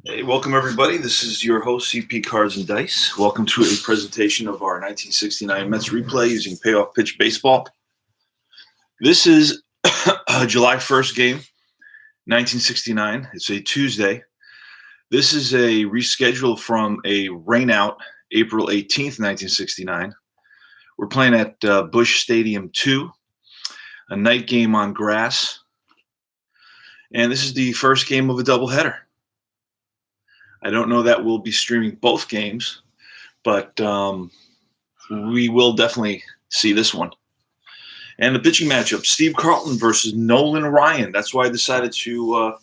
Hey, welcome everybody. This is your host, CP Cards and Dice. Welcome to a presentation of our 1969 Mets replay using Payoff Pitch Baseball. This is a July 1st game, 1969. It's a Tuesday. This is a reschedule from a rainout, April 18th, 1969. We're playing at Busch Stadium 2, a night game on grass. And this is the first game of a doubleheader. I don't know that we'll be streaming both games, but we will definitely see this one. And the pitching matchup, Steve Carlton versus Nolan Ryan. That's why I decided to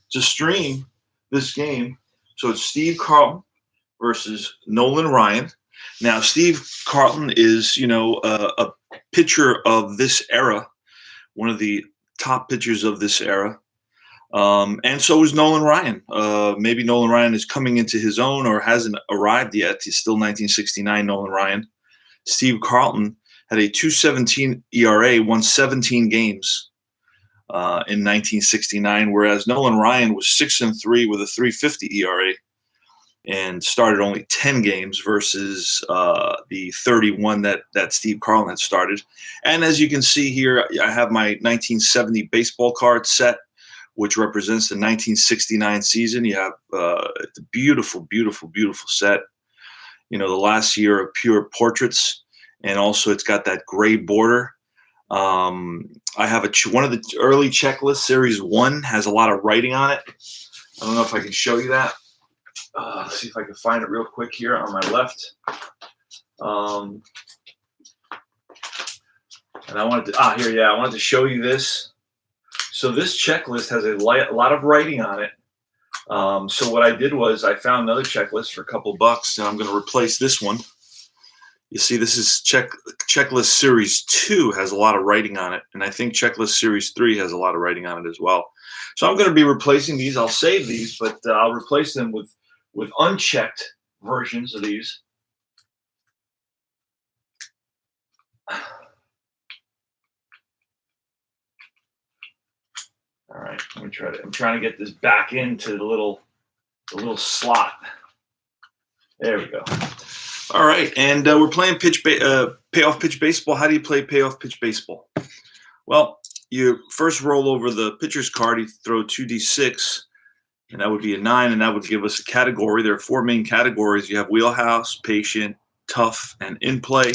stream this game. So it's Steve Carlton versus Nolan Ryan. Now, Steve Carlton is, a pitcher of this era, one of the top pitchers of this era. And so is Nolan Ryan. Maybe Nolan Ryan is coming into his own or hasn't arrived yet. He's still 1969 Nolan Ryan. Steve Carlton had a 2.17 ERA, won 17 games in 1969, whereas Nolan Ryan was 6-3 with a 3.50 ERA and started only 10 games versus the 31 that Steve Carlton had started. And as you can see here, I have my 1970 baseball card set, which represents the 1969 season. You have it's a beautiful, beautiful, beautiful set. The last year of pure portraits, and also it's got that gray border. I have one of the early checklists, Series 1, has a lot of writing on it. I don't know if I can show you that. Let's see if I can find it real quick here on my left. And I wanted to, I wanted to show you this. So this checklist has a lot of writing on it. So what I did was I found another checklist for a couple bucks, and I'm going to replace this one. You see, this is checklist Series 2 has a lot of writing on it, and I think checklist Series 3 has a lot of writing on it as well. So I'm going to be replacing these. I'll save these, but I'll replace them with unchecked versions of these. All right, I'm trying to get this back into the little slot. There we go. All right, and we're playing Payoff Pitch Baseball. How do you play Payoff Pitch Baseball? Well, you first roll over the pitcher's card. You throw 2d6, and that would be a 9, and that would give us a category. There are 4 main categories. You have wheelhouse, patient, tough, and in play.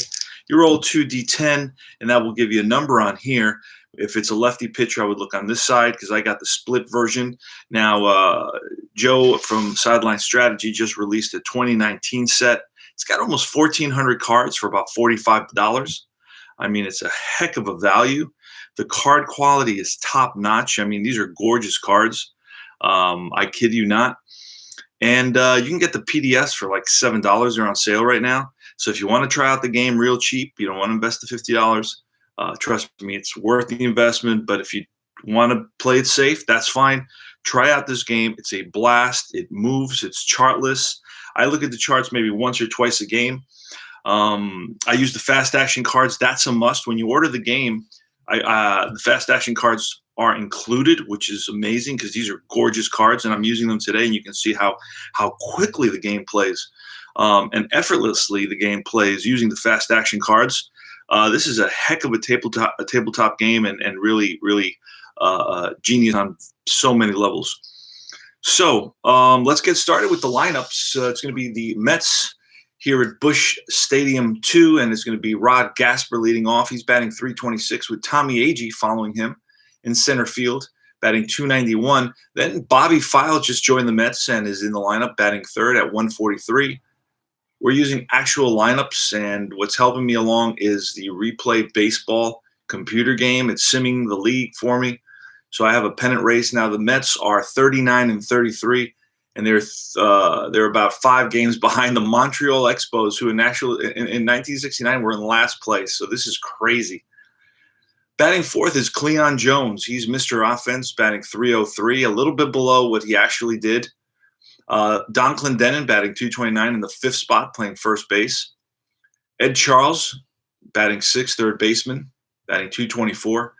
You roll 2d10, and that will give you a number on here. If it's a lefty pitcher, I would look on this side because I got the split version. Now, Joe from Sideline Strategy just released a 2019 set. It's got almost 1,400 cards for about $45. I mean, it's a heck of a value. The card quality is top notch. I mean, these are gorgeous cards. I kid you not. And you can get the PDFs for like $7. They're on sale right now. So if you want to try out the game real cheap, you don't want to invest the $50, trust me, it's worth the investment. But if you want to play it safe, that's fine. Try out this game. It's a blast. It moves. It's chartless. I look at the charts maybe once or twice a game. I use the fast action cards. That's a must. When you order the game, the fast action cards are included, which is amazing because these are gorgeous cards, and I'm using them today, and you can see how quickly the game plays and effortlessly the game plays using the fast action cards. This is a heck of a tabletop game, and really genius on so many levels. So let's get started with the lineups. It's going to be the Mets here at Busch Stadium 2, and it's going to be Rod Gasper leading off. He's batting .326 with Tommy Agee following him in center field, batting .291. Then Bobby File just joined the Mets and is in the lineup, batting third at .143. We're using actual lineups, and what's helping me along is the Replay Baseball computer game. It's simming the league for me. So I have a pennant race now. The Mets are 39-33, and they're about 5 games behind the Montreal Expos, who in 1969 were in last place. So this is crazy. Batting fourth is Cleon Jones. He's Mr. Offense, batting .303, a little bit below what he actually did. Don Clendenin batting .229 in the 5th spot, playing first base. Ed Charles batting 6th, third baseman, batting .224.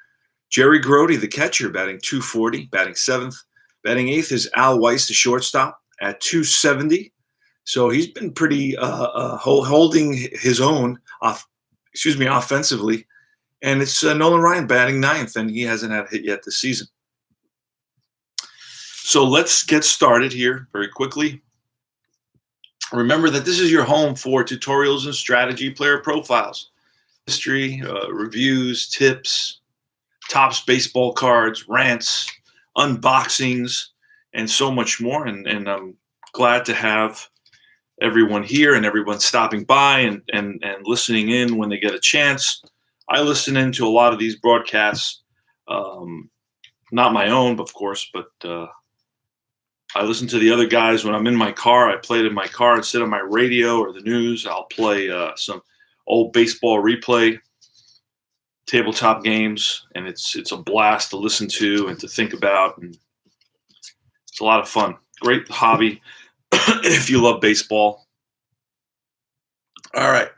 Jerry Grody, the catcher, batting .240, batting 7th. Batting 8th is Al Weiss, the shortstop, at .270. So he's been pretty holding his own, offensively. And it's Nolan Ryan batting 9th, and he hasn't had a hit yet this season. So let's get started here very quickly. Remember that this is your home for tutorials and strategy, player profiles, history, reviews, tips, tops baseball cards, rants, unboxings, and so much more. And I'm glad to have everyone here and everyone stopping by and listening in when they get a chance. I listen into a lot of these broadcasts, not my own, of course, but I listen to the other guys when I'm in my car. I play it in my car instead of my radio or the news. I'll play some old baseball replay, tabletop games, and it's a blast to listen to and to think about, and it's a lot of fun. Great hobby if you love baseball. All right,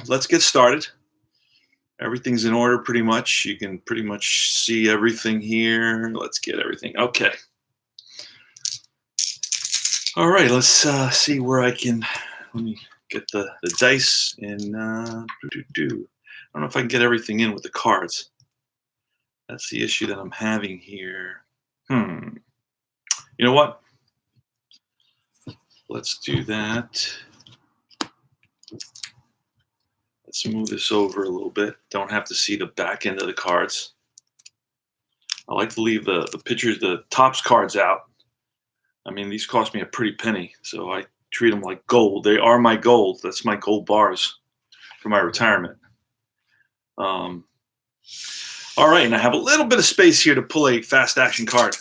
let's get started. Everything's in order pretty much. You can pretty much see everything here. Let's get everything. Okay. All right, let's see where I can. Let me get the dice in. I don't know if I can get everything in with the cards. That's the issue that I'm having here. You know what? Let's do that. Let's move this over a little bit. Don't have to see the back end of the cards. I like to leave the pictures, the tops cards out. I mean, these cost me a pretty penny, so I treat them like gold. They are my gold. That's my gold bars for my retirement. All right, and I have a little bit of space here to pull a fast action card.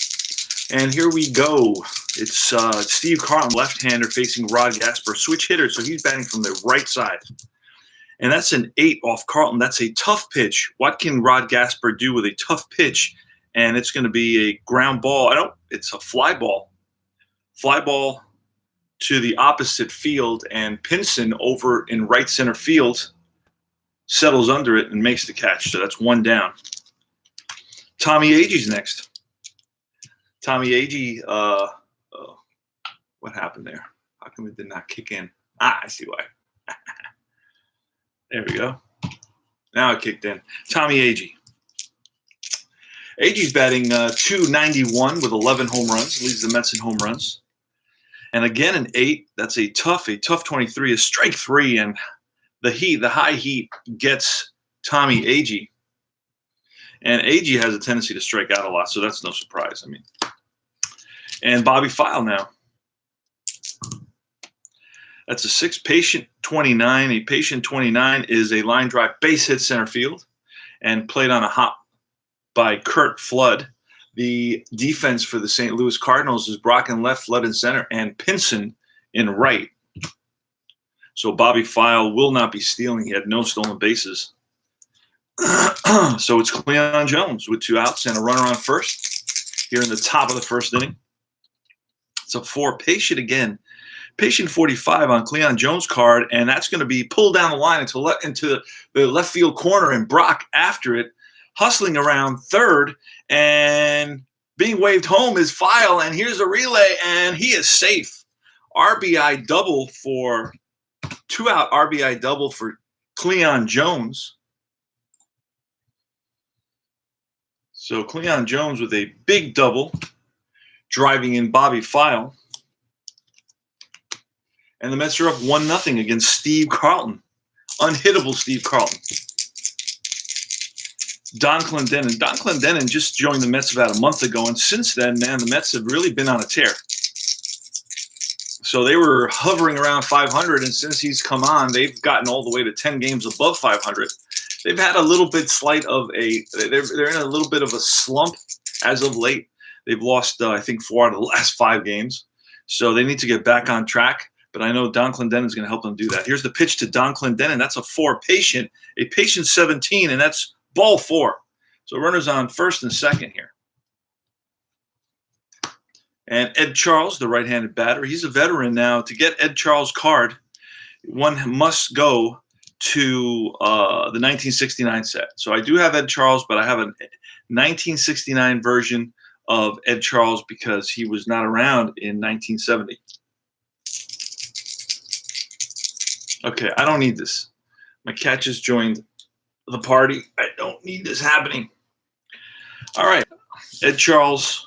And here we go. It's Steve Carlton, left-hander, facing Rod Gasper, switch hitter, so he's batting from the right side. And that's an 8 off Carlton. That's a tough pitch. What can Rod Gasper do with a tough pitch? And it's going to be a ground ball. It's a fly ball. Fly ball to the opposite field, and Pinson over in right center field settles under it and makes the catch. So that's 1 down. Tommy Agee's next. Tommy Agee, what happened there? How come it did not kick in? I see why. There we go. Now it kicked in. Tommy Agee. Agee's batting .291 with 11 home runs. Leads the Mets in home runs. And again, an 8. That's a tough 23 is strike 3. And the high heat gets Tommy Agee. And Agee has a tendency to strike out a lot, so that's no surprise. I mean, and Bobby File now. That's a 6, patient 29. A patient 29 is a line drive base hit center field and played on a hop by Curt Flood. The defense for the St. Louis Cardinals is Brock in left, Flood in center, and Pinson in right. So Bobby File will not be stealing. He had no stolen bases. So it's Cleon Jones with 2 outs and a runner on first here in the top of the first inning. It's a 4, patient again. Patient 45 on Cleon Jones' card, and that's going to be pulled down the line into the left field corner, and Brock after it, hustling around third, and being waved home is File, and here's a relay, and he is safe. RBI double for 2-out RBI double for Cleon Jones. So Cleon Jones with a big double, driving in Bobby File. And the Mets are up 1-0 against Steve Carlton. Unhittable Steve Carlton. Don Clendenin. Don Clendenin just joined the Mets about a month ago, and since then, man, the Mets have really been on a tear. So they were hovering around 500, and since he's come on, they've gotten all the way to 10 games above 500. They've had a little bit they're in a little bit of a slump as of late. They've lost, I think, 4 out of the last 5 games. So they need to get back on track. But I know Don Clendenin is going to help them do that. Here's the pitch to Don Clendenin. That's a 4 patient, a patient 17, and that's ball 4. So runners on first and second here. And Ed Charles, the right-handed batter, he's a veteran now. To get Ed Charles' card, one must go to the 1969 set. So I do have Ed Charles, but I have a 1969 version of Ed Charles because he was not around in 1970. Okay, I don't need this. My cat just joined the party. I don't need this happening. All right, Ed Charles,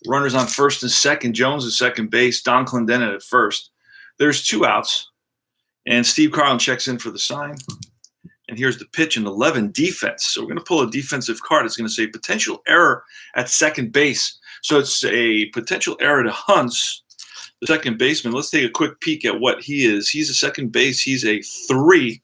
runners on first and second. Jones at second base. Don Clendenin at first. There's 2 outs. And Steve Carlton checks in for the sign. And here's the pitch in 11, defense. So we're going to pull a defensive card. It's going to say potential error at second base. So it's a potential error to Hunts, the second baseman. Let's take a quick peek at what he is. He's a second base. He's a 3.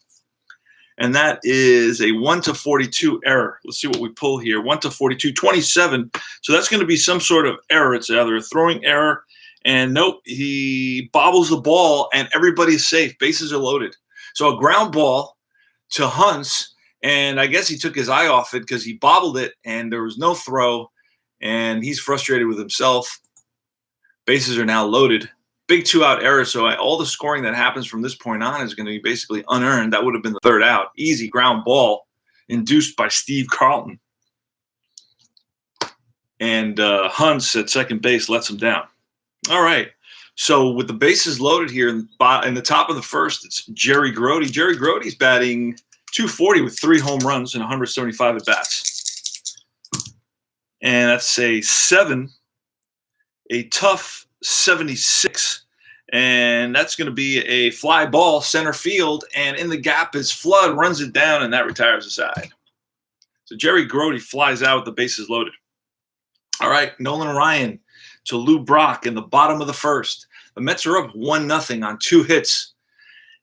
And that is a 1-42 error. Let's see what we pull here. 1-42, 27. So that's going to be some sort of error. It's either a throwing error. And nope, he bobbles the ball and everybody's safe. Bases are loaded. So a ground ball to Hunts, and I guess he took his eye off it because he bobbled it and there was no throw, and he's frustrated with himself. Bases are now loaded. Big 2-out error, so all the scoring that happens from this point on is going to be basically unearned. That would have been the 3rd out. Easy ground ball induced by Steve Carlton. And Hunts at second base lets him down. All right, so with the bases loaded here in the top of the first, it's Jerry Grody. Jerry Grody's batting .240 with 3 home runs and 175 at-bats. And that's a 7, a tough 76, and that's going to be a fly ball center field, and in the gap is Flood, runs it down, and that retires the side. So Jerry Grody flies out with the bases loaded. All right, Nolan Ryan to Lou Brock in the bottom of the first. The Mets are up 1-0 on 2 hits.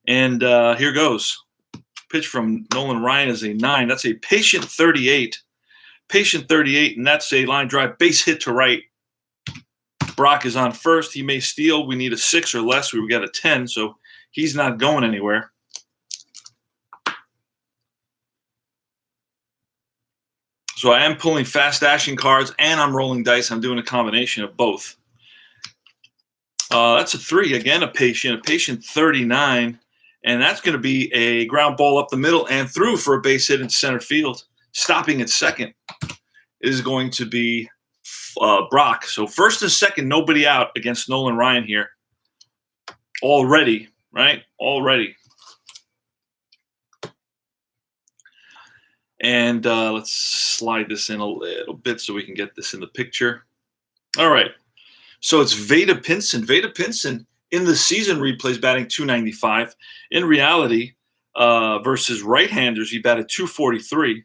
And here goes. Pitch from Nolan Ryan is a 9. That's a patient 38. Patient 38, and that's a line drive base hit to right. Brock is on first. He may steal. We need a 6 or less. We got a 10, so he's not going anywhere. So I am pulling fast dashing cards, and I'm rolling dice. I'm doing a combination of both. That's a 3. Again, a patient 39. And that's going to be a ground ball up the middle and through for a base hit in center field. Stopping at second is going to be Brock. So first and second, nobody out against Nolan Ryan here. Already, right? Already. And let's slide this in a little bit so we can get this in the picture. All right. So it's Veda Pinson. Veda Pinson in the season replays batting .295. In reality, versus right-handers, he batted 243.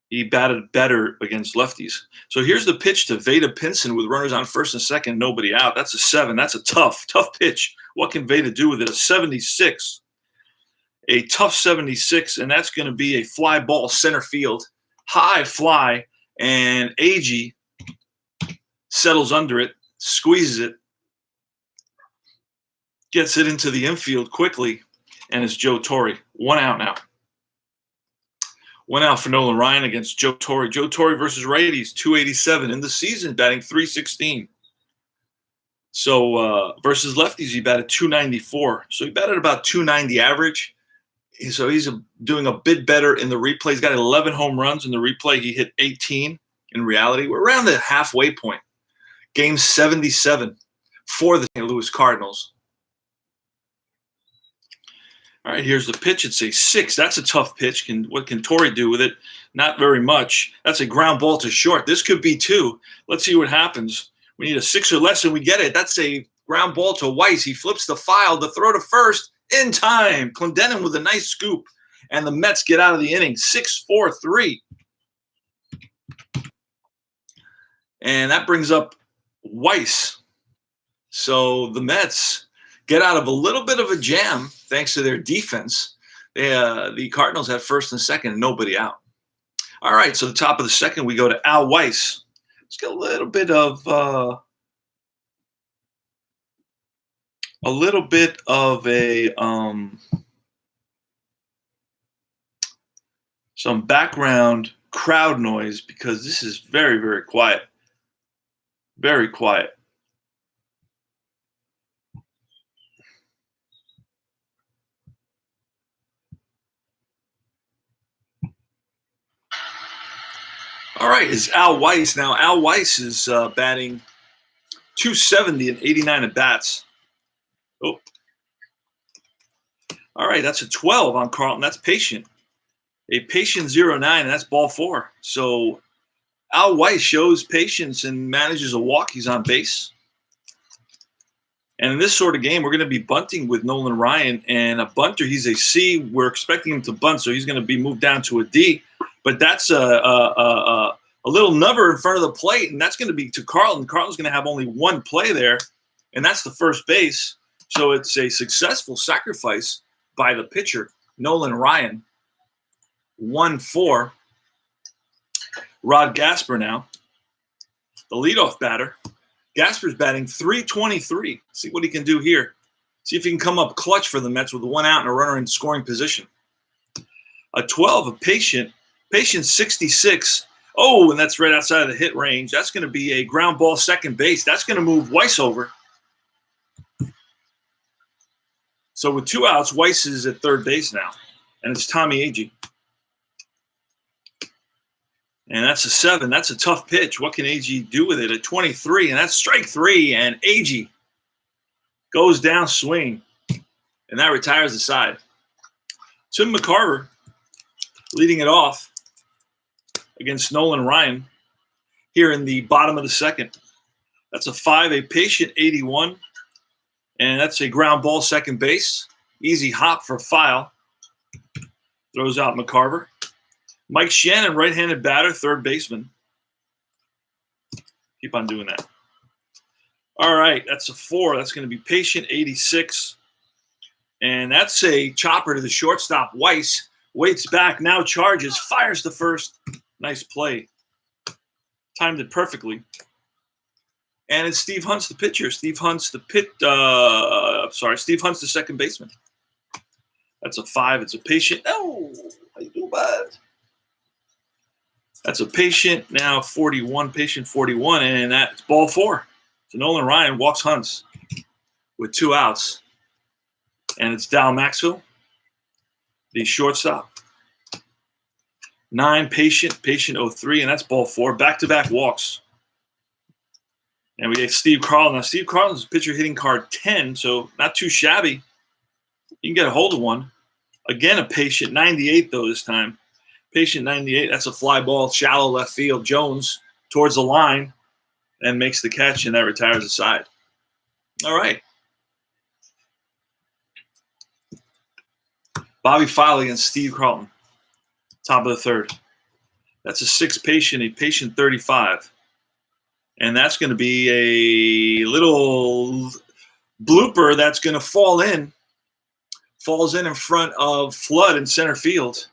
He batted better against lefties. So here's the pitch to Veda Pinson with runners on first and second, nobody out. That's a 7. That's a tough pitch. What can Veda do with it? A 76. A tough 76, and that's going to be a fly ball center field. High fly, and Agee settles under it, squeezes it, gets it into the infield quickly, and it's Joe Torre. 1 out now. 1 out for Nolan Ryan against Joe Torre. Joe Torre versus righties, 287 in the season, batting 316. So versus lefties, he batted 294. So he batted about 290 average. So he's doing a bit better in the replay. He's got 11 home runs in the replay. He hit 18 in reality. We're around the halfway point. Game 77 for the St. Louis Cardinals. All right, here's the pitch. It's a 6. That's a tough pitch. What can Torre do with it? Not very much. That's a ground ball to short. This could be 2. Let's see what happens. We need a 6 or less, and we get it. That's a ground ball to Weiss. He flips the file to throw to first in time. Clendenin with a nice scoop, and the Mets get out of the inning 6-4-3. And that brings up Weiss. So the Mets get out of a little bit of a jam thanks to their defense. The Cardinals had first and second, nobody out. All right, so the top of the second, we go to Al Weiss. Let's get a little bit of some background crowd noise because this is very, very quiet. Very quiet. All right, is Al Weiss. Now, Al Weiss is batting 270 and 89 at bats. Oh. All right, that's a 12 on Carlton. That's patient. A patient 0-9, and that's ball 4. So Al Weiss shows patience and manages a walk. He's on base. And in this sort of game, we're going to be bunting with Nolan Ryan. And a bunter, he's a C. We're expecting him to bunt, so he's going to be moved down to a D. But that's a little nubber in front of the plate, and that's going to be to Carlton. Carlton's going to have only one play there, and that's the first base. So it's a successful sacrifice by the pitcher, Nolan Ryan. 1-4. Rod Gasper now, the leadoff batter. Gasper's batting 323. See what he can do here. See if he can come up clutch for the Mets with 1 out and a runner in scoring position. A 12, a patient 66. Oh, and that's right outside of the hit range. That's going to be a ground ball second base. That's going to move Weiss over. So with 2 outs, Weiss is at third base now, and it's Tommy Agee. And that's a 7. That's a tough pitch. What can Agee do with it at 23? And that's strike 3, and Agee goes down swing, and that retires the side. Tim McCarver leading it off against Nolan Ryan here in the bottom of the second. That's a 5, a patient 81, and that's a ground ball second base. Easy hop for File. Throws out McCarver. Mike Shannon, right-handed batter, third baseman. Keep on doing that. All right, that's a 4. That's going to be patient 86. And that's a chopper to the shortstop. Weiss waits back, now charges, fires the first. Nice play. Timed it perfectly. And it's Steve Hunt's the pitcher. Steve Hunt's the second baseman. That's a 5. It's a patient. Oh, how you doing, bud? That's a patient now 41, patient 41, and that's ball 4. So Nolan Ryan walks Hunts with 2 outs. And it's Dal Maxwell, the shortstop. 9, patient 03, and that's ball 4. Back-to-back walks. And we get Steve Carlton. Now, Steve Carlton's pitcher hitting card 10, so not too shabby. You can get a hold of one. Again, a patient 98, though, this time. Patient 98, that's a fly ball, shallow left field. Jones towards the line and makes the catch, and that retires the side. All right. Bobby Filey against Steve Carlton. Top of the third. That's a 6 patient, a patient 35. And that's going to be a little blooper that's going to fall in. Falls in front of Flood in center field.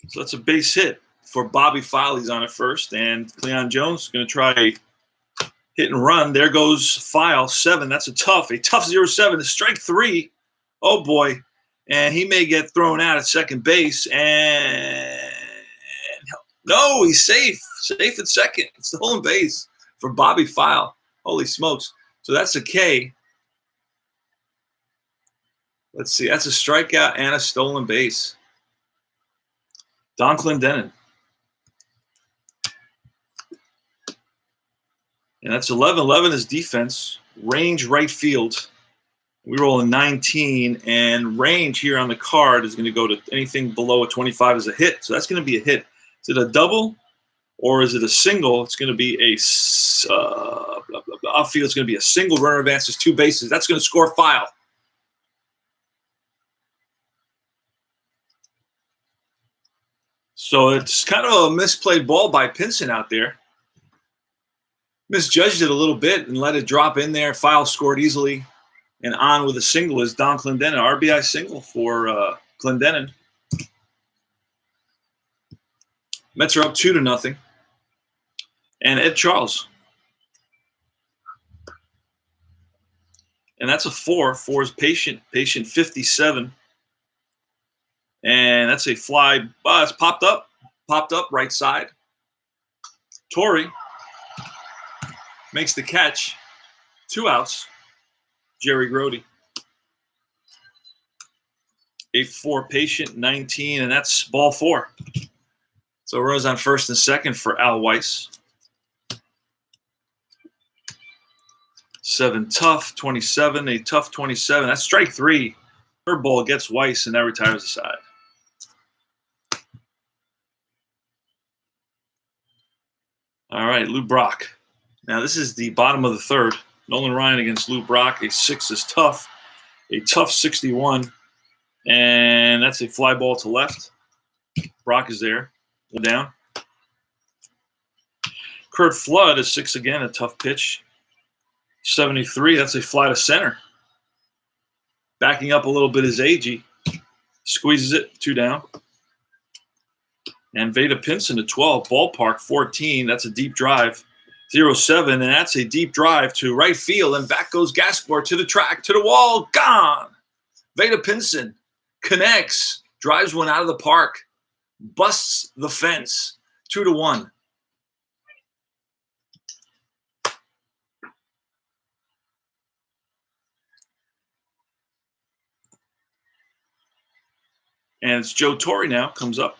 So that's a base hit for Bobby Filey's on it first. And Cleon Jones is going to try a hit and run. There goes File 7. That's a tough 0-7. Strike 3. Oh, boy. And he may get thrown out at second base. And no, he's safe. Safe at second. It's the stolen base for Bobby File. Holy smokes. So that's a K. Let's see. That's a strikeout and a stolen base. Don Clendenin. And that's 11. 11 is defense. Range right field. We roll a 19, and range here on the card is going to go to anything below a 25 as a hit. So that's going to be a hit. Is it a double or is it a single? It's going to be a outfield. It's going to be a single. Runner advances 2 bases. That's going to score File. So it's kind of a misplayed ball by Pinson out there. Misjudged it a little bit and let it drop in there. File scored easily. And on with a single is Don Clendenin. RBI single for Clendenin. Mets are up 2-0. And Ed Charles. And that's a 4. 4 is patient 57. And that's a fly. It's popped up right side. Torrey makes the catch. 2 outs. Jerry Grody. A 4 patient 19, and that's ball 4. So runners on first and second for Al Weiss. 7 tough 27, a tough 27. That's strike 3. Third ball gets Weiss, and that retires the side. All right, Lou Brock. Now this is the bottom of the third. Nolan Ryan against Lou Brock. A 6 is tough. A tough 61. And that's a fly ball to left. Brock is there. Down. Kurt Flood is 6 again. A tough pitch. 73. That's a fly to center. Backing up a little bit is Agee. Squeezes it. 2 down. And Veda Pinson to 12. Ballpark 14. That's a deep drive. 0-7, and that's a deep drive to right field, and back goes Gaspar to the track, to the wall, gone. Veda Pinson connects, drives one out of the park, busts the fence, 2-1. And it's Joe Torre now, comes up.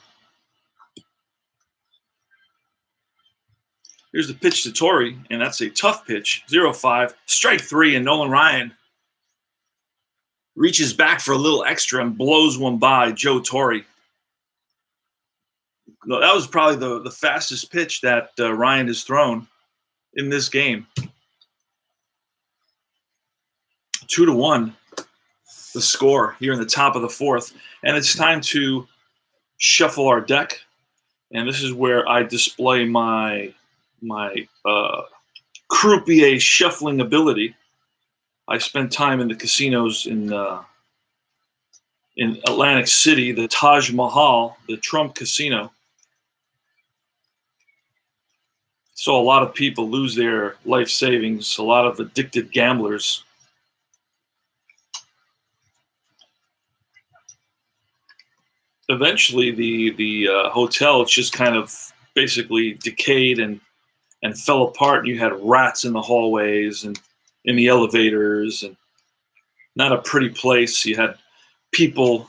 Here's the pitch to Torrey, and that's a tough pitch, 0-5, strike 3, and Nolan Ryan reaches back for a little extra and blows one by Joe Torre. That was probably the fastest pitch that Ryan has thrown in this game. 2-1, the score here in the top of the fourth, and it's time to shuffle our deck, and this is where I display my croupier shuffling ability. I spent time in the casinos in Atlantic City, the Taj Mahal, the Trump Casino. Saw a lot of people lose their life savings, a lot of addicted gamblers. Eventually, the hotel just kind of basically decayed and fell apart. You had rats in the hallways and in the elevators, and not a pretty place. You had people,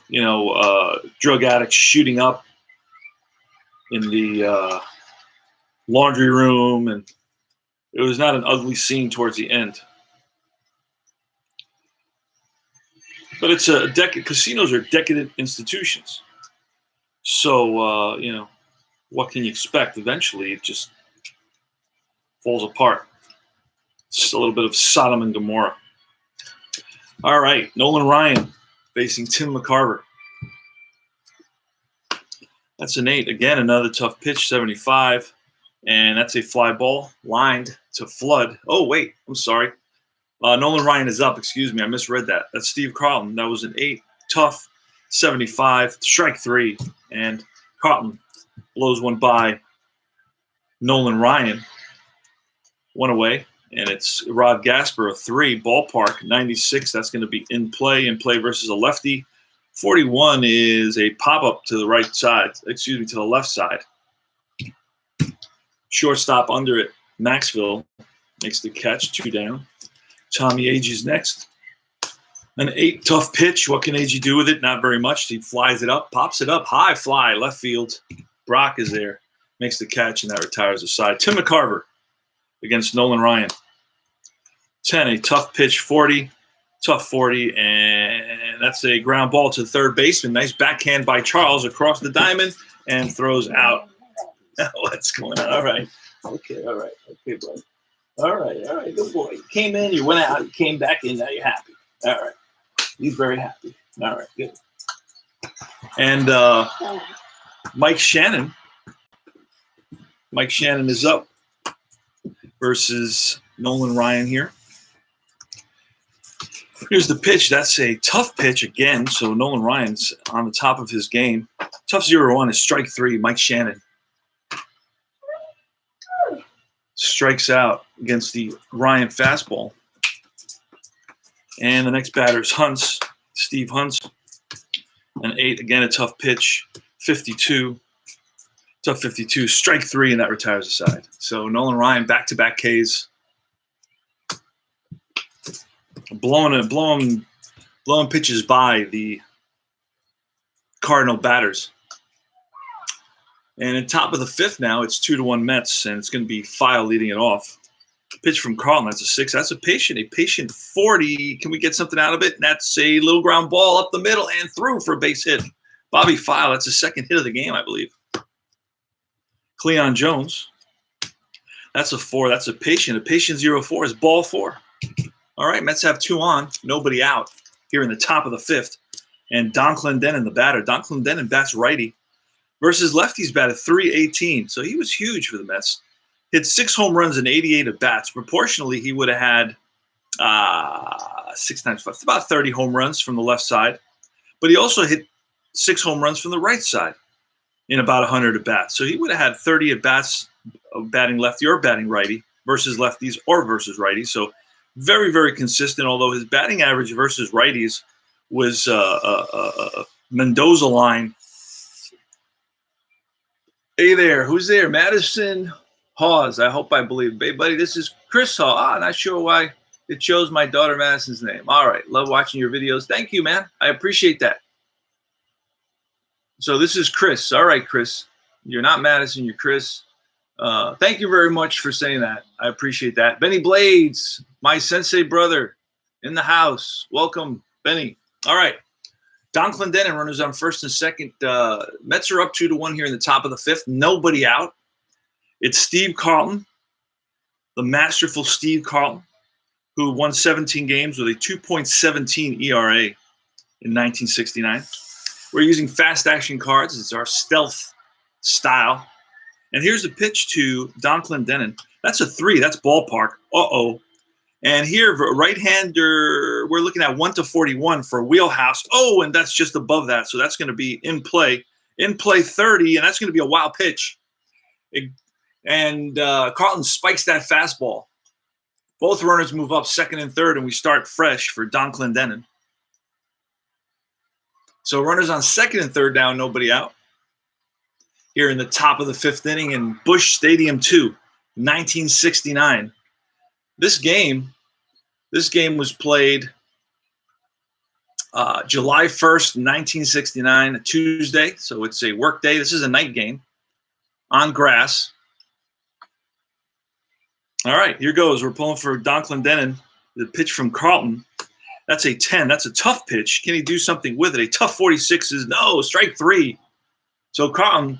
drug addicts shooting up in the laundry room, and it was not an ugly scene towards the end. But it's casinos are decadent institutions. So, what can you expect? Eventually, it just falls apart. It's a little bit of Sodom and Gomorrah. All right, Nolan Ryan facing Tim McCarver. That's an 8. Again, another tough pitch, 75. And that's a fly ball lined to Flood. Oh, wait, I'm sorry. Nolan Ryan is up. Excuse me, I misread that. That's Steve Carlton. That was an 8. Tough, 75. Strike 3. And Carlton blows one by Nolan Ryan. One away. And it's Rod Gasper, a 3. Ballpark, 96. That's going to be in play versus a lefty. 41 is a pop-up to the right side. Excuse me, to the left side. Shortstop under it. Maxville makes the catch. 2 down. Tommy Agee's next. An 8 tough pitch. What can Agee do with it? Not very much. He flies it up, pops it up, high fly, left field. Brock is there. Makes the catch, and that retires the side. Tim McCarver against Nolan Ryan. 10, a tough pitch, 40. Tough 40, and that's a ground ball to the third baseman. Nice backhand by Charles across the diamond and throws out. What's going on? All right. Okay, all right. Okay, buddy. All right. Good boy. You came in, you went out, you came back in, now you're happy. All right. He's very happy. All right, good. And Mike Shannon. Mike Shannon is up versus Nolan Ryan here. Here's the pitch. That's a tough pitch again. So Nolan Ryan's on the top of his game. Tough 0-1 is strike 3. Mike Shannon strikes out against the Ryan fastball. And the next batter is Hunts, Steve Hunts. An 8, again, a tough pitch, 52. Tough 52, strike 3, and that retires the side. So Nolan Ryan, back-to-back Ks. Blowing pitches by the Cardinal batters. And in top of the 5th now, it's 2-1 Mets, and it's going to be File leading it off. Pitch from Carlton, that's a 6. That's a patient 40. Can we get something out of it? And that's a little ground ball up the middle and through for a base hit. Bobby File, that's his second hit of the game, I believe. Cleon Jones, that's a 4. That's a patient 0-4 is ball 4. All right, Mets have 2 on, nobody out here in the top of the 5th. And Don Clendenin, the batter. Don Clendenin bats righty versus lefties batted .318. So he was huge for the Mets. Hit 6 home runs and 88 at bats. Proportionally, he would have had 6 times 5, about 30 home runs from the left side. But he also hit 6 home runs from the right side in about 100 at bats. So he would have had 30 at bats of batting lefty or batting righty versus lefties or versus righties. So very, very consistent, although his batting average versus righties was Mendoza line. Hey there, who's there? Madison Hawes, I believe. Hey, buddy, this is Chris Haw. Not sure why it shows my daughter Madison's name. All right, love watching your videos. Thank you, man. I appreciate that. So this is Chris. All right, Chris. You're not Madison, you're Chris. Thank you very much for saying that. I appreciate that. Benny Blades, my sensei brother in the house. Welcome, Benny. All right. Don Clendenin, runners on first and second. Mets are up 2-1 here in the top of the 5th. Nobody out. It's Steve Carlton, the masterful Steve Carlton, who won 17 games with a 2.17 ERA in 1969. We're using fast action cards. It's our stealth style. And here's the pitch to Don Clendenin. That's a 3. That's ballpark. Uh-oh. And here, right-hander, we're looking at 1/41 for wheelhouse. Oh, and that's just above that. So that's going to be in play. In play 30, and that's going to be a wild pitch. And Carlton spikes that fastball. Both runners move up second and third, and we start fresh for Don Clendenin. So runners on second and third down, nobody out. Here in the top of the 5th inning in Busch Stadium 2, 1969. This game was played July 1st, 1969, a Tuesday. So it's a work day. This is a night game on grass. All right, here goes. We're pulling for Don Clendenin. The pitch from Carlton. That's a 10. That's a tough pitch. Can he do something with it? A tough 46 is no, strike 3. So Carlton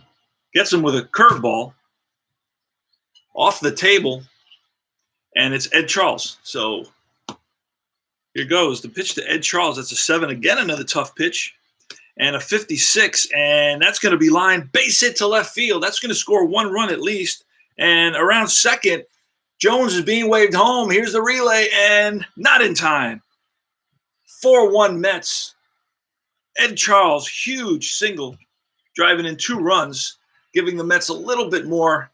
gets him with a curveball off the table, and it's Ed Charles. So Here goes the pitch to Ed Charles. That's a 7. Again, another tough pitch. And a 56. And that's going to be lined base hit to left field. That's going to score 1 run at least. And around second, Jones is being waved home. Here's the relay. And not in time. 4-1 Mets. Ed Charles, huge single, driving in 2 runs, giving the Mets a little bit more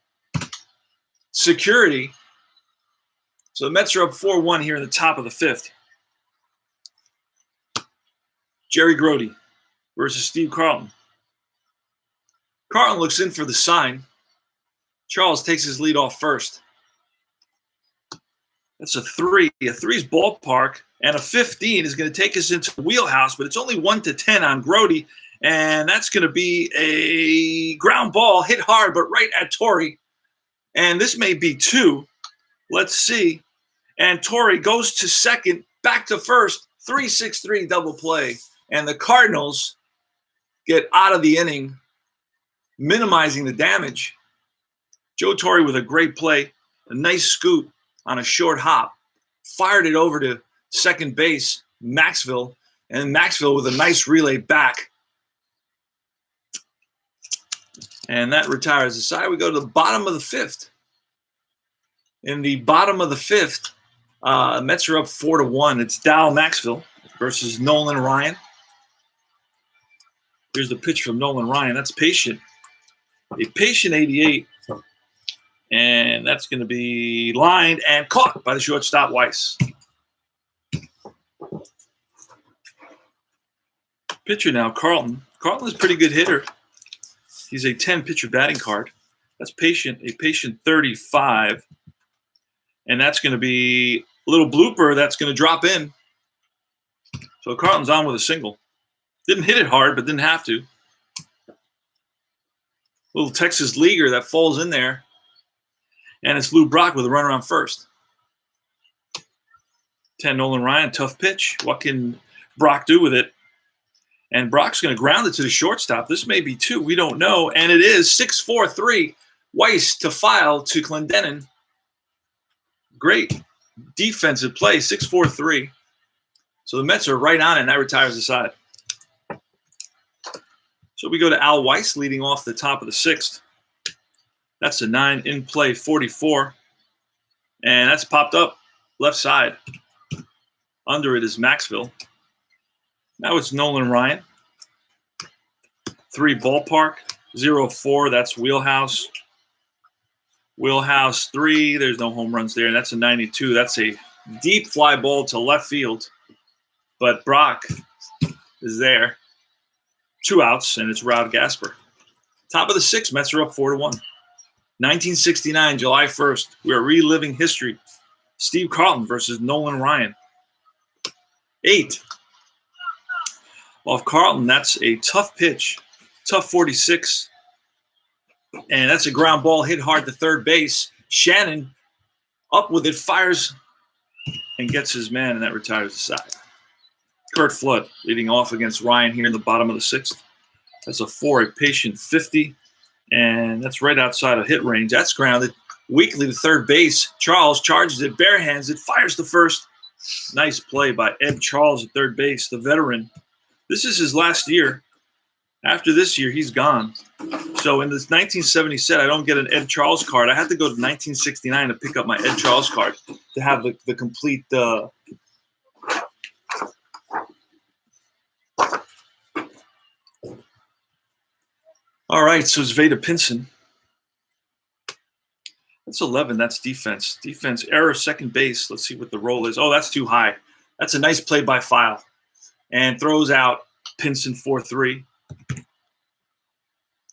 security. So the Mets are up 4-1 here in the top of the 5th. Jerry Grody versus Steve Carlton. Carlton looks in for the sign. Charles takes his lead off first. That's a 3. A 3's ballpark, and a 15 is going to take us into the wheelhouse, but it's only 1-10 on Grody, and that's going to be a ground ball hit hard, but right at Torrey. And this may be 2. Let's see. And Torrey goes to second, back to first, 3-6-3 double play. And the Cardinals get out of the inning, minimizing the damage. Joe Torre with a great play, a nice scoop on a short hop, fired it over to second base, Maxville, and Maxville with a nice relay back. And that retires the side. We go to the bottom of the 5th. In the bottom of the 5th, Mets are up 4-1. It's Dow Maxville versus Nolan Ryan. Here's the pitch from Nolan Ryan. That's patient. A patient 88. And that's going to be lined and caught by the shortstop, Weiss. Pitcher now, Carlton. Carlton is a pretty good hitter. He's a 10-pitcher batting card. That's patient, a patient 35. And that's going to be a little blooper that's going to drop in. So Carlton's on with a single. Didn't hit it hard, but didn't have to. Little Texas leaguer that falls in there. And it's Lou Brock with a runner on first. 10 Nolan Ryan, tough pitch. What can Brock do with it? And Brock's going to ground it to the shortstop. This may be 2. We don't know. And it is 6-4-3. Weiss to File to Clendenin. Great defensive play, 6-4-3. So the Mets are right on it, and that retires the side. So we go to Al Weiss leading off the top of the 6th. That's a 9 in play, 44. And that's popped up left side. Under it is Maxville. Now it's Nolan Ryan. 3 ballpark, 0-4. That's wheelhouse. Wheelhouse 3. There's no home runs there. And that's a 92. That's a deep fly ball to left field. But Brock is there. 2 outs, and it's Rod Gasper. Top of the 6th, Mets are up 4-1. 1969, July 1st. We are reliving history. Steve Carlton versus Nolan Ryan. 8. Off Carlton, that's a tough pitch. Tough 46. And that's a ground ball hit hard to third base. Shannon up with it, fires, and gets his man, and that retires the side. Kurt Flood leading off against Ryan here in the bottom of the 6th. That's a 4, a patient 50. And that's right outside of hit range. That's grounded weakly to third base. Charles charges it, barehands it, fires to first. Nice play by Ed Charles at third base, the veteran. This is his last year. After this year, he's gone. So in this 1970 set, I don't get an Ed Charles card. I had to go to 1969 to pick up my Ed Charles card to have the complete All right, so it's Veda Pinson. That's 11. That's defense. Defense error, second base. Let's see what the roll is. Oh, that's too high. That's a nice play by File. And throws out Pinson 4-3.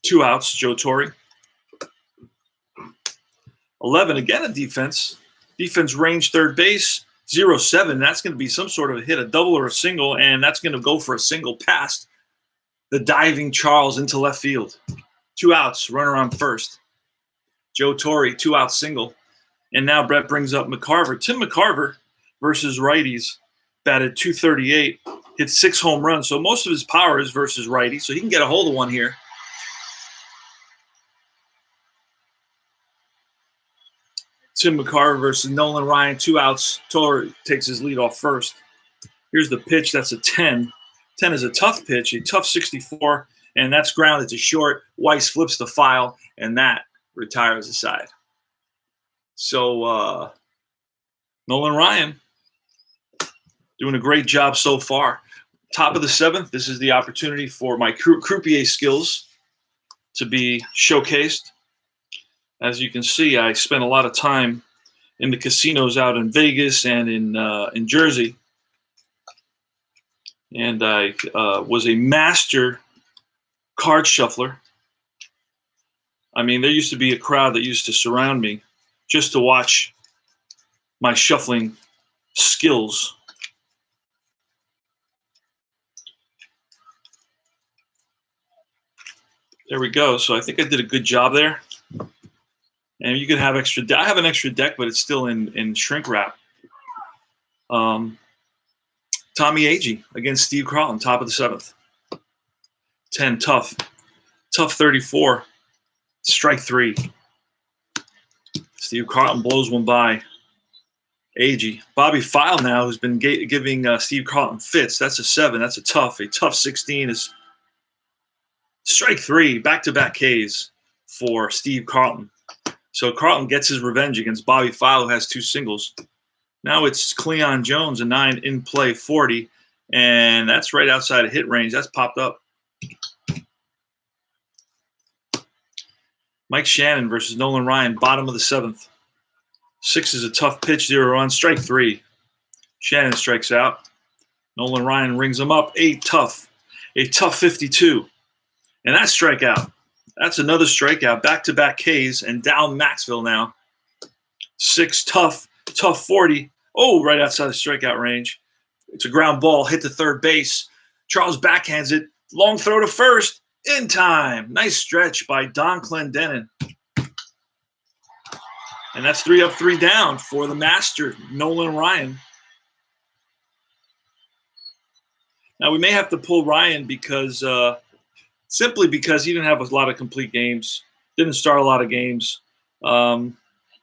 2 outs, Joe Torre. 11, again a defense. Defense range third base, 0-7. That's going to be some sort of a hit, a double or a single, and that's going to go for a single past the diving Charles into left field. 2 outs, runner on first. Joe Torre, 2-out single. And now Brett brings up McCarver. Tim McCarver versus righties, batted .238, hit 6 home runs. So most of his power is versus righties, so he can get a hold of one here. Tim McCarver versus Nolan Ryan, 2 outs. Torre takes his lead off first. Here's the pitch. That's a 10. 10 is a tough pitch, a tough 64, and that's grounded to short. Weiss flips the file, and that retires the side. So Nolan Ryan doing a great job so far. Top of the 7th, this is the opportunity for my croupier skills to be showcased. As you can see, I spent a lot of time in the casinos out in Vegas and in Jersey. And I was a master card shuffler. I mean, there used to be a crowd that used to surround me just to watch my shuffling skills. There we go. So I think I did a good job there. And you can have extra. I have an extra deck, but it's still in shrink wrap. Tommy Agee against Steve Carlton, top of the 7th. 10 tough 34. Strike 3. Steve Carlton blows one by Agee. Bobby File now, who's been giving Steve Carlton fits. That's a 7. That's a tough 16 is strike 3. Back-to-back Ks for Steve Carlton. So Carlton gets his revenge against Bobby File, who has 2 singles. Now it's Cleon Jones, a 9 in play 40, and that's right outside of hit range. That's popped up. Mike Shannon versus Nolan Ryan, bottom of the 7th. 6 is a tough pitch, 0 run, strike 3. Shannon strikes out. Nolan Ryan rings him up, 8 tough. A tough 52. And that's strikeout. That's another strikeout. Back-to-back Ks and down Maxville now. 6 tough 40. Oh, right outside the strikeout range. It's a ground ball, hit to third base. Charles backhands it. Long throw to first. In time. Nice stretch by Don Clendenin. And that's 3 up, 3 down for the master, Nolan Ryan. Now, we may have to pull Ryan because simply because he didn't have a lot of complete games, didn't start a lot of games,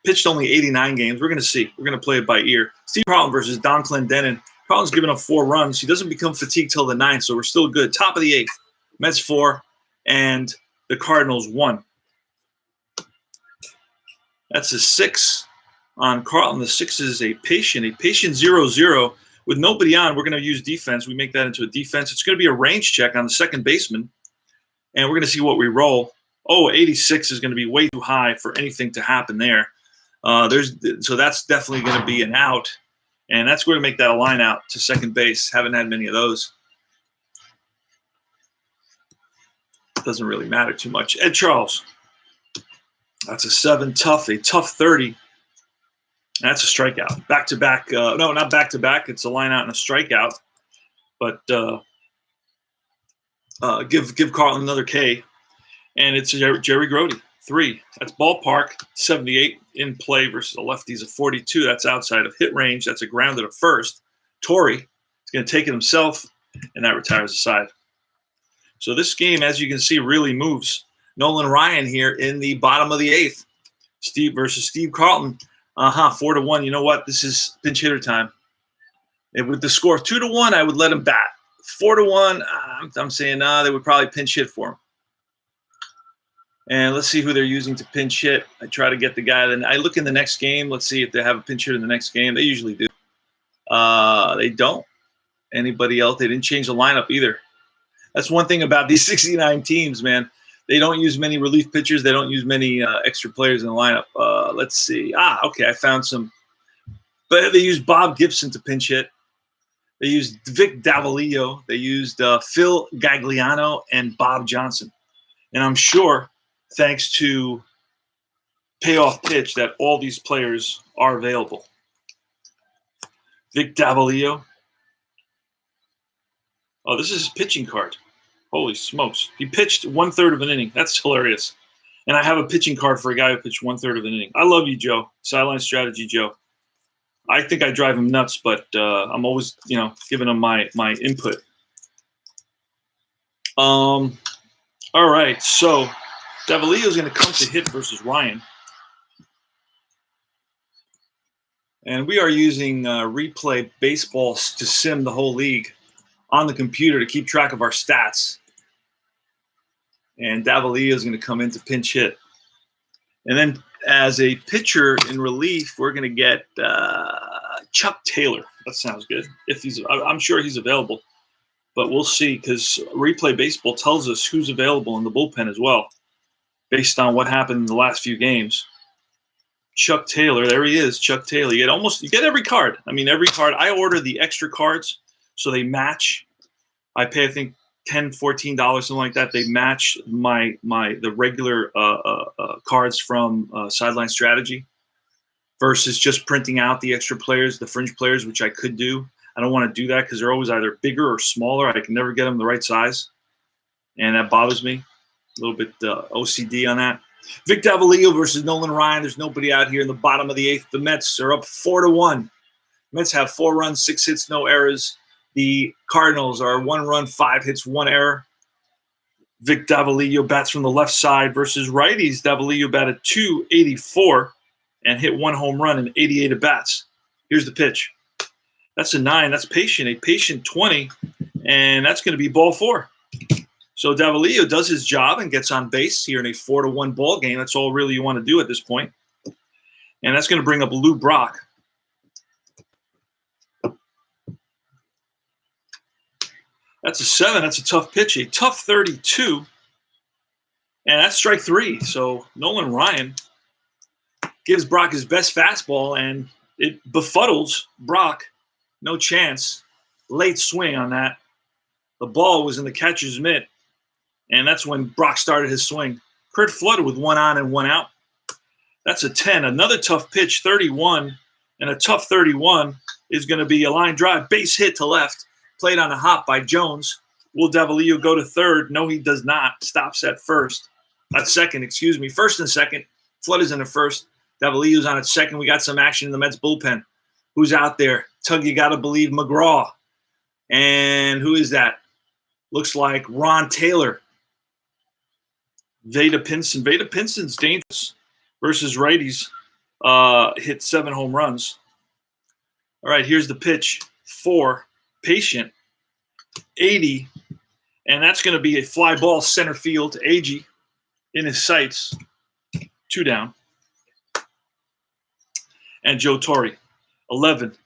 pitched only 89 games. We're going to see. We're going to play it by ear. Steve Carlton versus Don Clendenin. Carlton's given up 4 runs. He doesn't become fatigued till the 9th, so we're still good. Top of the 8th. Mets 4 and the Cardinals 1. That's a 6 on Carlton. The 6 is a patient 0-0. With nobody on, we're going to use defense. We make that into a defense. It's going to be a range check on the second baseman, and we're going to see what we roll. Oh, 86 is going to be way too high for anything to happen there. So that's definitely going to be an out, and that's going to make that a line out to second base. Haven't had many of those. Doesn't really matter too much. Ed Charles. That's a 7 tough, a tough 30. That's a strikeout. Back-to-back. No, not back-to-back. It's a line out and a strikeout. But give Carlton another K. And it's Jerry Grody, 3. That's ballpark, 78 in play versus a lefty's a 42. That's outside of hit range. That's a grounded at first. Torrey is going to take it himself, and that retires the side. So this game, as you can see, really moves. Nolan Ryan here in the bottom of the 8th. Steve versus Steve Carlton. 4-1. You know what? This is pinch hitter time. And with the score of 2-1, I would let him bat. 4-1, I'm saying they would probably pinch hit for him. And let's see who they're using to pinch hit. I try to get the guy. Then I look in the next game. Let's see if they have a pinch hitter in the next game. They usually do. They don't. Anybody else? They didn't change the lineup either. That's one thing about these 69 teams, man. They don't use many relief pitchers. They don't use many extra players in the lineup. Let's see. Okay, I found some. But they used Bob Gibson to pinch hit. They used Vic Davalillo. They used Phil Gagliano and Bob Johnson. And I'm sure, thanks to Payoff Pitch, that all these players are available. Vic Davalillo. Oh, this is his pitching card. Holy smokes. He pitched 1/3 of an inning. That's hilarious. And I have a pitching card for a guy who pitched 1/3 of an inning. I love you, Joe. Sideline Strategy Joe. I think I drive him nuts, but I'm always, giving him my input. All right, so Davalillo is going to come to hit versus Ryan. And we are using Replay Baseball to sim the whole league on the computer to keep track of our stats. And Davalillo is going to come in to pinch hit. And then as a pitcher in relief, we're going to get Chuck Taylor. That sounds good. I'm sure he's available, but we'll see because Replay Baseball tells us who's available in the bullpen as well, based on what happened in the last few games. Chuck Taylor, there he is. Chuck Taylor. You get every card. I mean, every card. I order the extra cards so they match. I pay, I think, $10, $14, something like that. They match the regular cards from Sideline Strategy versus just printing out the extra players, the fringe players, which I could do. I don't want to do that because they're always either bigger or smaller. I can never get them the right size, and that bothers me. A little bit OCD on that. Vic Davalillo versus Nolan Ryan. There's nobody out here in the bottom of the eighth. The Mets are up 4-1. Mets have 4 runs, 6 hits, no errors. The Cardinals are 1 run, 5 hits, 1 error. Vic Davalillo bats from the left side versus righties. Davalillo batted .284 and hit 1 home run in 88 at bats. Here's the pitch. That's a 9. That's patient. A patient 20, and that's going to be ball 4. So Davalillo does his job and gets on base here in a 4-1 ball game. That's all really you want to do at this point. And that's going to bring up Lou Brock. That's a 7. That's a tough pitch. A tough 32. And that's strike 3. So Nolan Ryan gives Brock his best fastball, and it befuddles Brock. No chance. Late swing on that. The ball was in the catcher's mitt. And that's when Brock started his swing. Kurt Flood with 1 on and 1 out. That's a 10. Another tough pitch, 31. And a tough 31 is going to be a line drive. Base hit to left. Played on a hop by Jones. Will Davalillo go to third? No, he does not. Stops at first. At second, excuse me. First and second. Flood is in the first. Davalillo's on at second. We got some action in the Mets bullpen. Who's out there? Tug, you got to believe McGraw. And who is that? Looks like Ron Taylor. Veda Pinson. Veda Pinson's dangerous versus righties. Hit 7 home runs. All right, here's the pitch. 4. Patient. 80. And that's going to be a fly ball center field to Agee in his sights. 2 down. And Joe Torre. 11.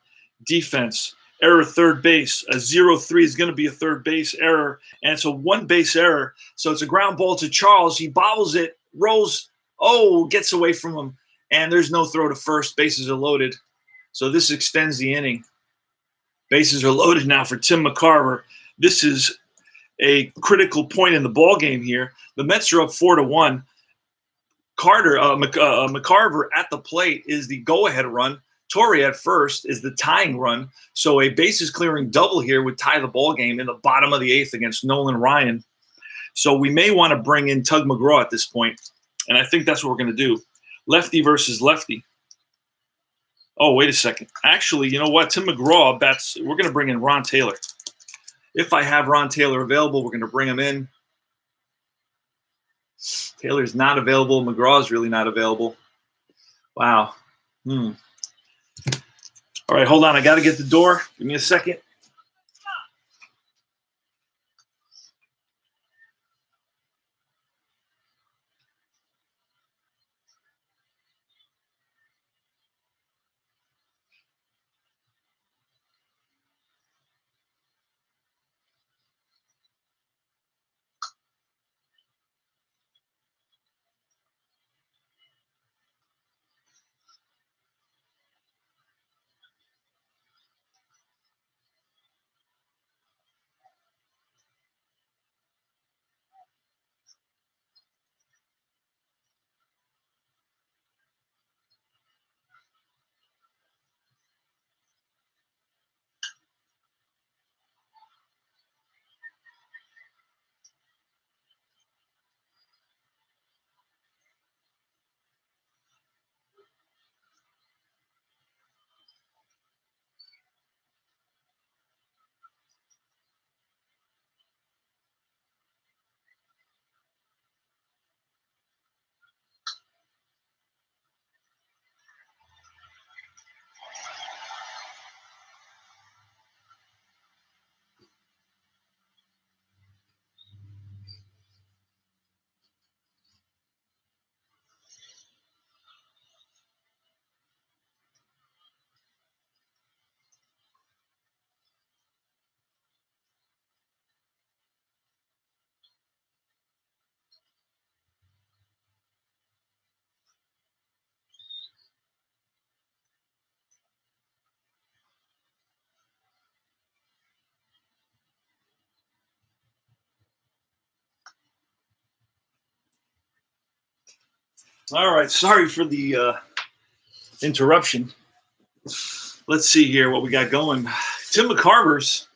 Defense. Error third base. A 0-3 is going to be a third base error, and it's a 1 base error. So it's a ground ball to Charles. He bobbles it, rolls, gets away from him, and there's no throw to first. Bases are loaded. So this extends the inning. Bases are loaded now for Tim McCarver. This is a critical point in the ball game here. The Mets are up 4-1. McCarver at the plate is the go-ahead run. Torre at first is the tying run. So a bases clearing double here would tie the ball game in the bottom of the 8th against Nolan Ryan. So we may want to bring in Tug McGraw at this point, and I think that's what we're going to do. Lefty versus lefty. Oh, wait a second. Actually, you know what? Tim McGraw bats. We're going to bring in Ron Taylor. If I have Ron Taylor available, we're going to bring him in. Taylor's not available. McGraw's really not available. Wow. All right, hold on. I got to get the door. Give me a second. All right, sorry for the interruption. Let's see here what we got going. Tim McCarver's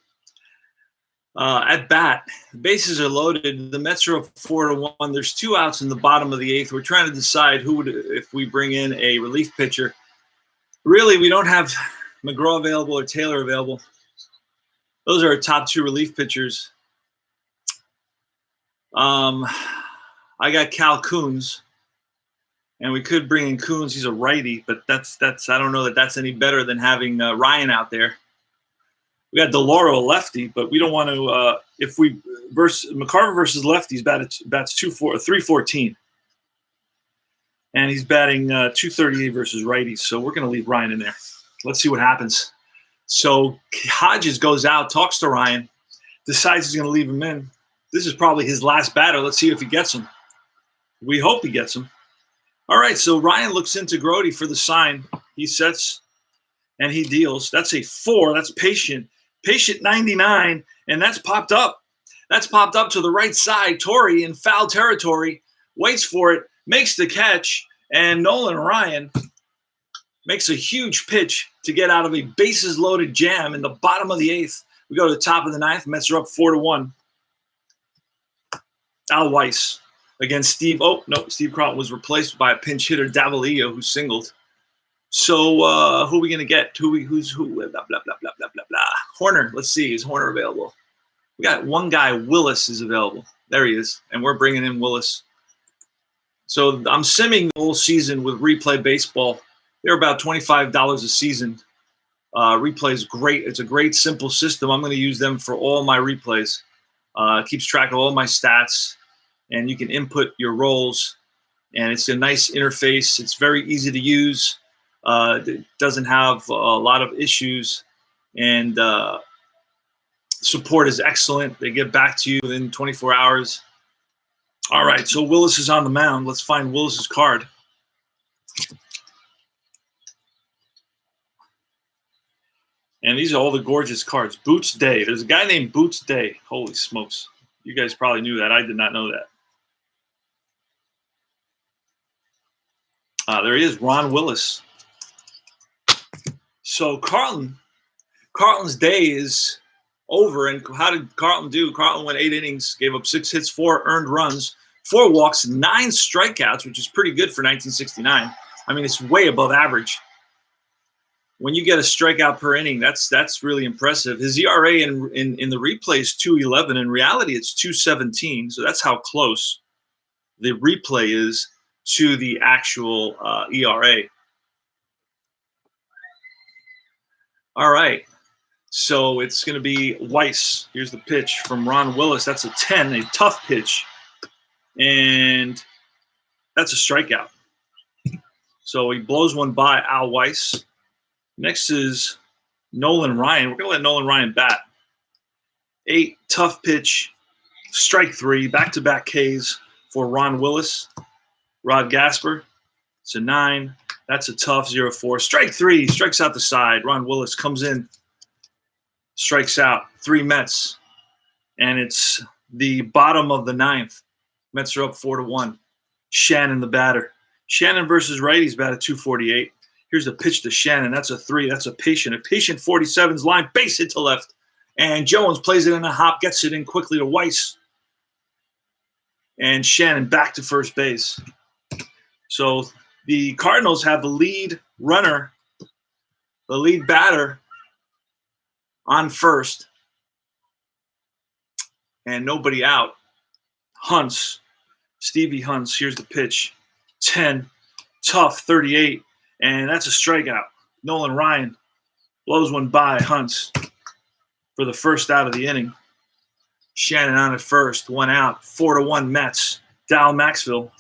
at bat. The bases are loaded. The Mets are up 4-1. There's 2 outs in the bottom of the 8th. We're trying to decide if we bring in a relief pitcher. Really, we don't have McGraw available or Taylor available. Those are our top 2 relief pitchers. I got Cal Coons, and we could bring in Coons. He's a righty, but that's I don't know that that's any better than having Ryan out there. We got DeLauro, a lefty, but we don't want to. If we McCarver versus lefties, bats 314, and he's batting 238 versus righties. So we're going to leave Ryan in there. Let's see what happens. So Hodges goes out, talks to Ryan, decides he's going to leave him in. This is probably his last batter. Let's see if he gets him. We hope he gets him. All right, so Ryan looks into Grody for the sign. He sets and he deals. That's a 4. That's patient. Patient 99, and that's popped up. That's popped up to the right side. Torrey in foul territory, waits for it, makes the catch, and Nolan Ryan makes a huge pitch to get out of a bases-loaded jam in the bottom of the 8th. We go to the top of the 9th. Mets are up 4-1. Al Weiss against Steve. Oh, no, Steve Carlton was replaced by a pinch hitter, Davalillo, who singled. So who are we going to get? Who's who? Blah, blah, blah, blah, blah, blah, blah. Horner. Let's see. Is Horner available? We got one guy. Willis is available. There he is. And we're bringing in Willis. So I'm simming the whole season with Replay Baseball. They're about $25 a season. Replay is great. It's a great, simple system. I'm going to use them for all my replays. It keeps track of all my stats. And you can input your roles. And it's a nice interface. It's very easy to use. It doesn't have a lot of issues, and support is excellent. They get back to you within 24 hours. All right, so Willis is on the mound. Let's find Willis's card. And these are all the gorgeous cards. Boots Day. There's a guy named Boots Day. Holy smokes. You guys probably knew that. I did not know that. There he is, Ron Willis. So Carlton's day is over. And how did Carlton do? Carlton went 8 innings, gave up 6 hits, 4 earned runs, 4 walks, 9 strikeouts, which is pretty good for 1969. I mean, it's way above average. When you get a strikeout per inning, that's really impressive. His ERA in the replay is 2.11. In reality, it's 2.17. So that's how close the replay is to the actual ERA. All right, so it's going to be Weiss. Here's the pitch from Ron Willis. That's a 10, a tough pitch, and that's a strikeout. So he blows one by Al Weiss. Next is Nolan Ryan. We're going to let Nolan Ryan bat. 8, tough pitch, strike 3, back-to-back Ks for Ron Willis. Rod Gasper, it's a 9. That's a tough 0-4. Strike 3, strikes out the side. Ron Willis comes in, strikes out. 3 Mets. And it's the bottom of the 9th. Mets are up 4-1. Shannon, the batter. Shannon versus righties bat at 248. Here's the pitch to Shannon. That's a 3. That's a patient. A patient 47's line, base hit to left. And Jones plays it in a hop, gets it in quickly to Weiss. And Shannon back to first base. So the Cardinals have the lead runner, the lead batter on first, and nobody out. Stevie Hunts, here's the pitch. 10, tough, 38, and that's a strikeout. Nolan Ryan blows one by Hunts for the first out of the inning. Shannon on at first, 1 out, 4-1 Mets. Dal Maxville.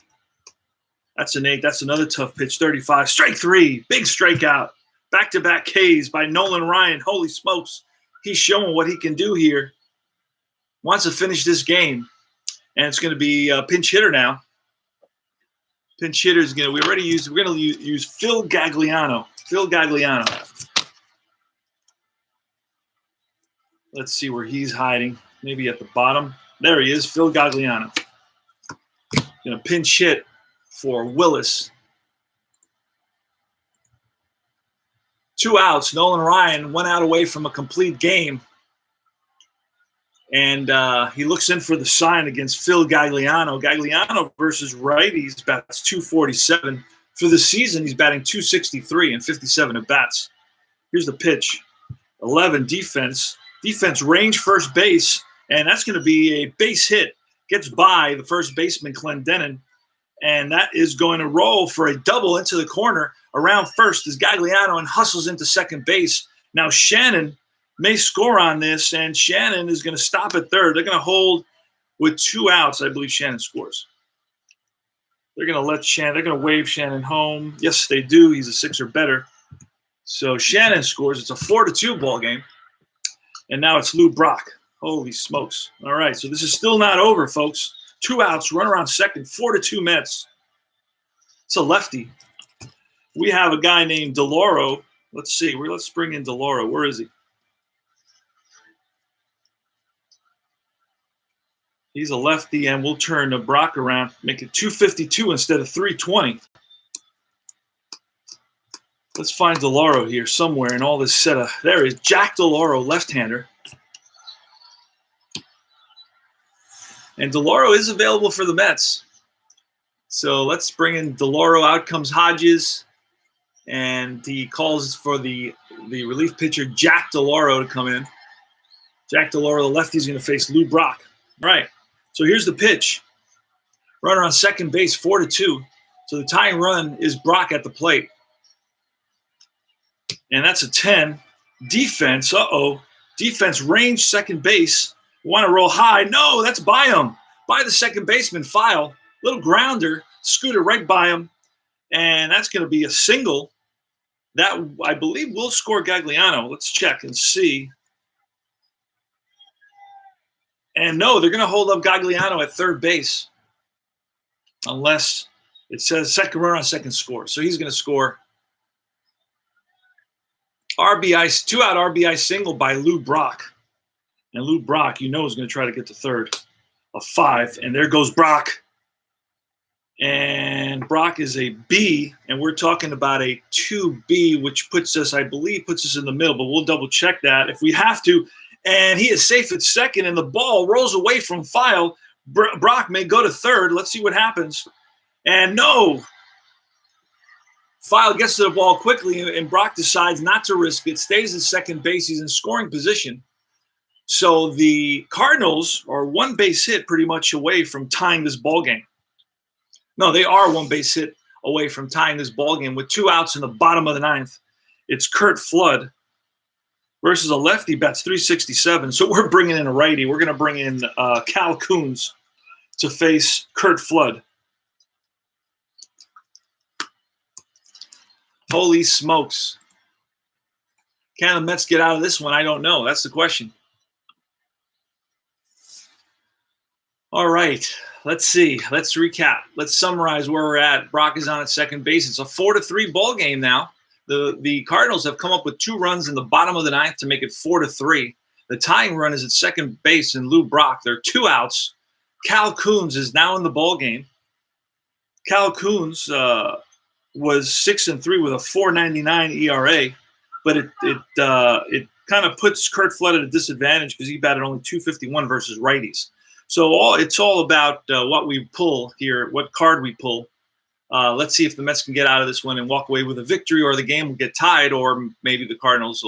That's an 8. That's another tough pitch. 35. Strike 3. Big strikeout. Back-to-back Ks by Nolan Ryan. Holy smokes. He's showing what he can do here. Wants to finish this game. And it's going to be a pinch hitter now. Pinch hitter is we're going to use Phil Gagliano. Let's see where he's hiding. Maybe at the bottom. There he is, Phil Gagliano. Going to pinch hit for Willis. 2 outs. Nolan Ryan went out away from a complete game. And he looks in for the sign against Phil Gagliano. Gagliano versus righties bats .247. For the season, he's batting .263 and 57 at bats. Here's the pitch. 11, defense. Defense range first base, and that's going to be a base hit. Gets by the first baseman, Clendenin, and that is going to roll for a double into the corner around first as Gagliano and hustles into second base. Now Shannon may score on this, and Shannon is going to stop at third. They're going to hold with 2 outs. I believe Shannon scores. They're going to let Shannon, they're going to wave Shannon home. Yes, they do. He's a 6 or better. So Shannon scores. It's a 4-2 ball game. And now it's Lou Brock. Holy smokes. All right, so this is still not over, folks. 2 outs, run around second, 4-2 Mets. It's a lefty. We have a guy named DeLauro. Let's see. Let's bring in DeLauro. Where is he? He's a lefty, and we'll turn Brock around, make it 252 instead of 320. Let's find DeLauro here somewhere in all this setup. There is Jack DeLauro, left-hander. And DeLauro is available for the Mets. So let's bring in DeLauro. Out comes Hodges. And he calls for the relief pitcher, Jack DeLauro, to come in. Jack DeLauro, the lefty, is going to face Lou Brock. All right. So here's the pitch. Runner on second base, 4-2. So the tying run is Brock at the plate. And that's a 10. Defense, defense range second base. Want to roll high. No, that's by him. By the second baseman, File. Little grounder, scooter right by him. And that's going to be a single. That, I believe, will score Gagliano. Let's check and see. And no, they're going to hold up Gagliano at third base. Unless it says second runner on second score. So he's going to score. RBI, 2-out RBI single by Lou Brock. And Lou Brock, is going to try to get to third. A 5. And there goes Brock. And Brock is a B. And we're talking about a 2B, which puts us in the middle. But we'll double check that if we have to. And he is safe at second. And the ball rolls away from File. Brock may go to third. Let's see what happens. And no. File gets to the ball quickly, and Brock decides not to risk it, stays at second base. He's in scoring position. So the Cardinals are 1 base hit pretty much away from tying this ball game. No, they are 1 base hit away from tying this ball game with 2 outs in the bottom of the 9th. It's Curt Flood versus a lefty, bats .367. So we're bringing in a righty. We're going to bring in Cal Coons to face Curt Flood. Holy smokes. Can the Mets get out of this one? I don't know. That's the question. All right. Let's see. Let's recap. Let's summarize where we're at. Brock is on at second base. It's a 4-3 ball game now. The Cardinals have come up with 2 runs in the bottom of the 9th to make it 4-3. The tying run is at second base in Lou Brock. There are 2 outs. Cal Coons is now in the ball game. Cal Coons was 6-3 with a 4.99 ERA, but it kind of puts Curt Flood at a disadvantage because he batted only .251 versus righties. So it's all about what we pull here, what card we pull. Let's see if the Mets can get out of this one and walk away with a victory, or the game will get tied, or maybe the Cardinals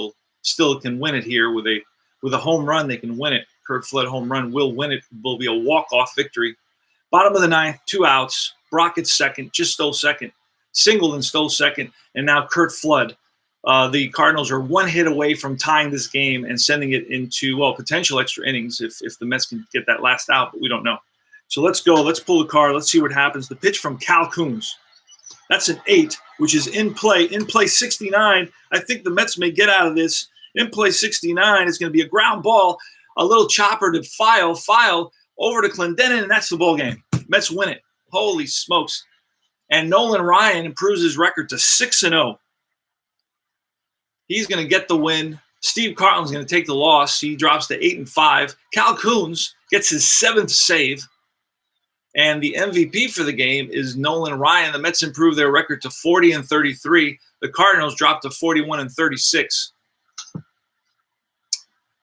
can win it here with a home run. They can win it. Curt Flood home run will win it. Will be a walk-off victory. Bottom of the 9th, 2 outs. Brock at second, just stole second. Singled and stole second, and now Curt Flood. The Cardinals are 1 hit away from tying this game and sending it into, potential extra innings if the Mets can get that last out, but we don't know. So let's go. Let's pull the card. Let's see what happens. The pitch from Cal Coons. That's an 8, which is in play. In play 69. I think the Mets may get out of this. In play 69 is going to be a ground ball, a little chopper to File over to Clendenin, and that's the ball game. Mets win it. Holy smokes. And Nolan Ryan improves his record to 6-0. He's going to get the win. Steve Carlton's going to take the loss. He drops to 8-5. Cal Coons gets his 7th save. And the MVP for the game is Nolan Ryan. The Mets improved their record to 40-33. The Cardinals dropped to 41-36.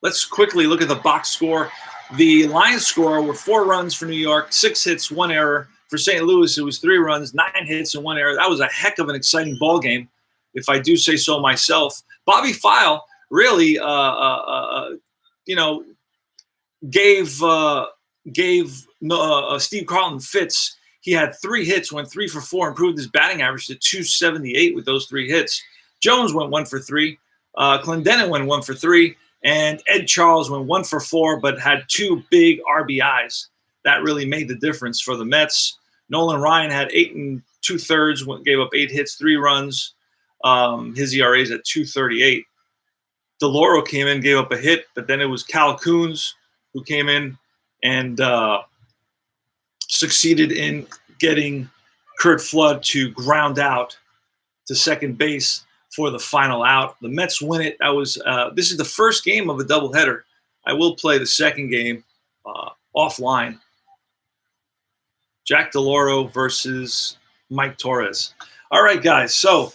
Let's quickly look at the box score. The Lions score were 4 runs for New York, 6 hits, 1 error. For St. Louis, it was 3 runs, 9 hits, and 1 error. That was a heck of an exciting ball game, if I do say so myself. Bobby File really, gave Steve Carlton fits. He had 3 hits, went 3 for 4, improved his batting average to 278 with those 3 hits. Jones went 1 for 3. Clendenin went 1 for 3. And Ed Charles went 1 for 4, but had 2 big RBIs. That really made the difference for the Mets. Nolan Ryan had 8 2/3, gave up 8 hits, 3 runs. His ERA is at 2.38. DeLauro came in, gave up a hit, but then it was Cal Coons who came in and succeeded in getting Kurt Flood to ground out to second base for the final out. The Mets win it. This is the first game of a doubleheader. I will play the second game offline. Jack DeLauro versus Mike Torres. All right, guys. So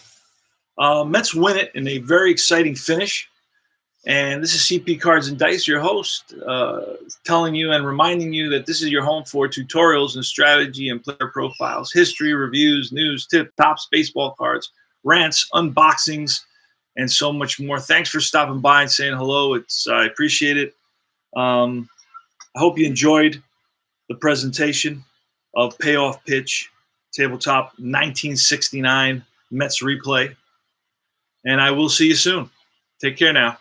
Mets win it in a very exciting finish. And this is CP Cards and Dice, your host, telling you and reminding you that this is your home for tutorials and strategy and player profiles, history, reviews, news, tops, baseball cards, rants, unboxings, and so much more. Thanks for stopping by and saying hello. I appreciate it. I hope you enjoyed the presentation of Payoff Pitch, Tabletop 1969 Mets replay. And I will see you soon. Take care now.